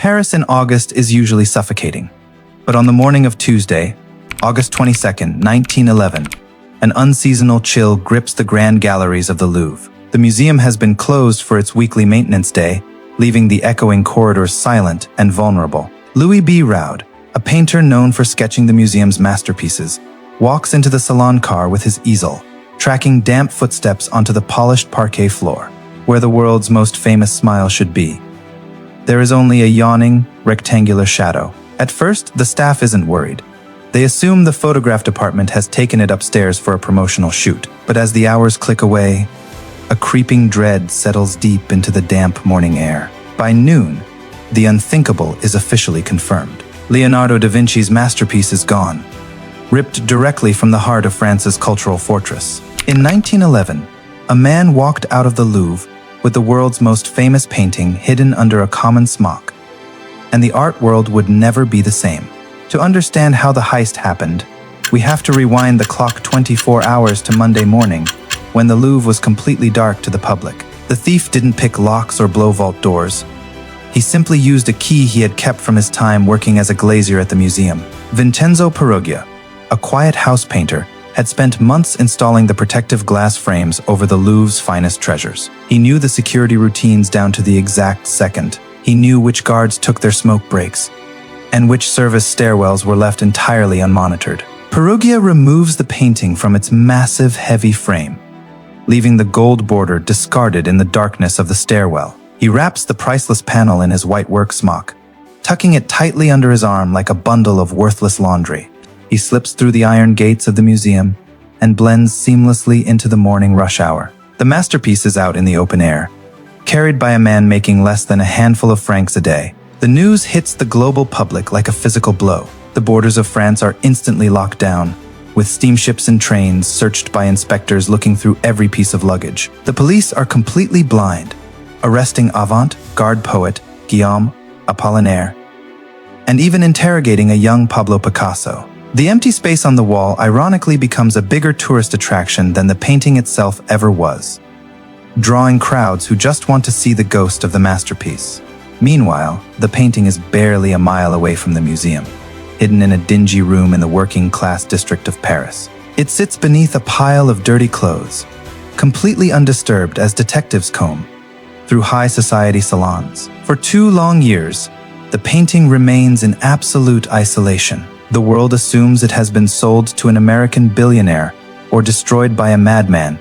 Paris in August is usually suffocating. But on the morning of Tuesday, August 22nd, 1911, an unseasonal chill grips the grand galleries of the Louvre. The museum has been closed for its weekly maintenance day, leaving the echoing corridors silent and vulnerable. Louis B. Raud, a painter known for sketching the museum's masterpieces, walks into the salon car with his easel, tracking damp footsteps onto the polished parquet floor, where the world's most famous smile should be. There is only a yawning, rectangular shadow. At first, the staff isn't worried. They assume the photograph department has taken it upstairs for a promotional shoot. But as the hours click away, a creeping dread settles deep into the damp morning air. By noon, the unthinkable is officially confirmed. Leonardo da Vinci's masterpiece is gone, ripped directly from the heart of France's cultural fortress. In 1911, a man walked out of the Louvre with the world's most famous painting hidden under a common smock, and the art world would never be the same. To understand how the heist happened, we have to rewind the clock 24 hours to Monday morning, when the Louvre was completely dark to the public. The thief didn't pick locks or blow vault doors. He simply used a key he had kept from his time working as a glazier at the museum. Vincenzo Peruggia, a quiet house painter, had spent months installing the protective glass frames over the Louvre's finest treasures. He knew the security routines down to the exact second. He knew which guards took their smoke breaks, and which service stairwells were left entirely unmonitored. Peruggia removes the painting from its massive, heavy frame, leaving the gold border discarded in the darkness of the stairwell. He wraps the priceless panel in his white work smock, tucking it tightly under his arm like a bundle of worthless laundry. He slips through the iron gates of the museum and blends seamlessly into the morning rush hour. The masterpiece is out in the open air, carried by a man making less than a handful of francs a day. The news hits the global public like a physical blow. The borders of France are instantly locked down, with steamships and trains searched by inspectors looking through every piece of luggage. The police are completely blind, arresting avant-garde poet Guillaume Apollinaire, and even interrogating a young Pablo Picasso. The empty space on the wall ironically becomes a bigger tourist attraction than the painting itself ever was, drawing crowds who just want to see the ghost of the masterpiece. Meanwhile, the painting is barely a mile away from the museum, hidden in a dingy room in the working-class district of Paris. It sits beneath a pile of dirty clothes, completely undisturbed as detectives comb through high society salons. For 2 long years, the painting remains in absolute isolation. The world assumes it has been sold to an American billionaire or destroyed by a madman,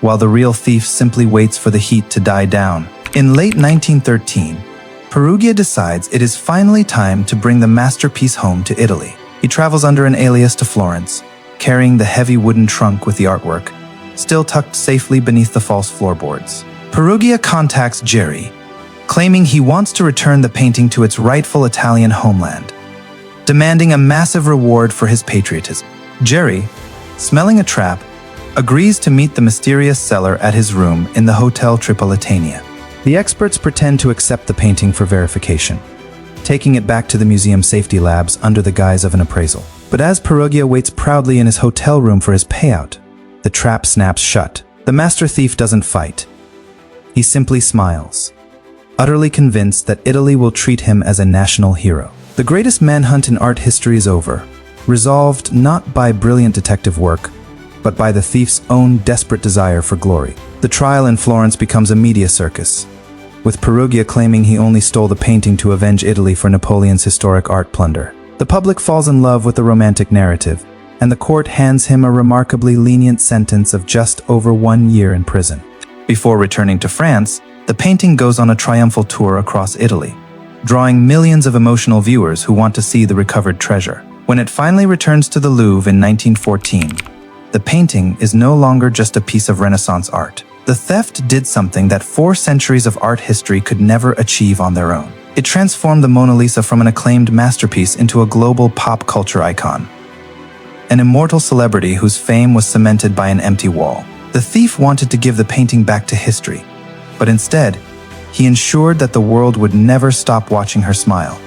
while the real thief simply waits for the heat to die down. In late 1913, Peruggia decides it is finally time to bring the masterpiece home to Italy. He travels under an alias to Florence, carrying the heavy wooden trunk with the artwork, still tucked safely beneath the false floorboards. Peruggia contacts Jerry, claiming he wants to return the painting to its rightful Italian homeland, demanding a massive reward for his patriotism. Jerry, smelling a trap, agrees to meet the mysterious seller at his room in the Hotel Tripolitania. The experts pretend to accept the painting for verification, taking it back to the museum safety labs under the guise of an appraisal. But as Peruggia waits proudly in his hotel room for his payout, the trap snaps shut. The master thief doesn't fight. He simply smiles, utterly convinced that Italy will treat him as a national hero. The greatest manhunt in art history is over, resolved not by brilliant detective work, but by the thief's own desperate desire for glory. The trial in Florence becomes a media circus, with Peruggia claiming he only stole the painting to avenge Italy for Napoleon's historic art plunder. The public falls in love with the romantic narrative, and the court hands him a remarkably lenient sentence of just over 1 year in prison. Before returning to France, the painting goes on a triumphal tour across Italy, drawing millions of emotional viewers who want to see the recovered treasure. When it finally returns to the Louvre in 1914, the painting is no longer just a piece of Renaissance art. The theft did something that 4 centuries of art history could never achieve on their own. It transformed the Mona Lisa from an acclaimed masterpiece into a global pop culture icon, an immortal celebrity whose fame was cemented by an empty wall. The thief wanted to give the painting back to history, but instead, he ensured that the world would never stop watching her smile.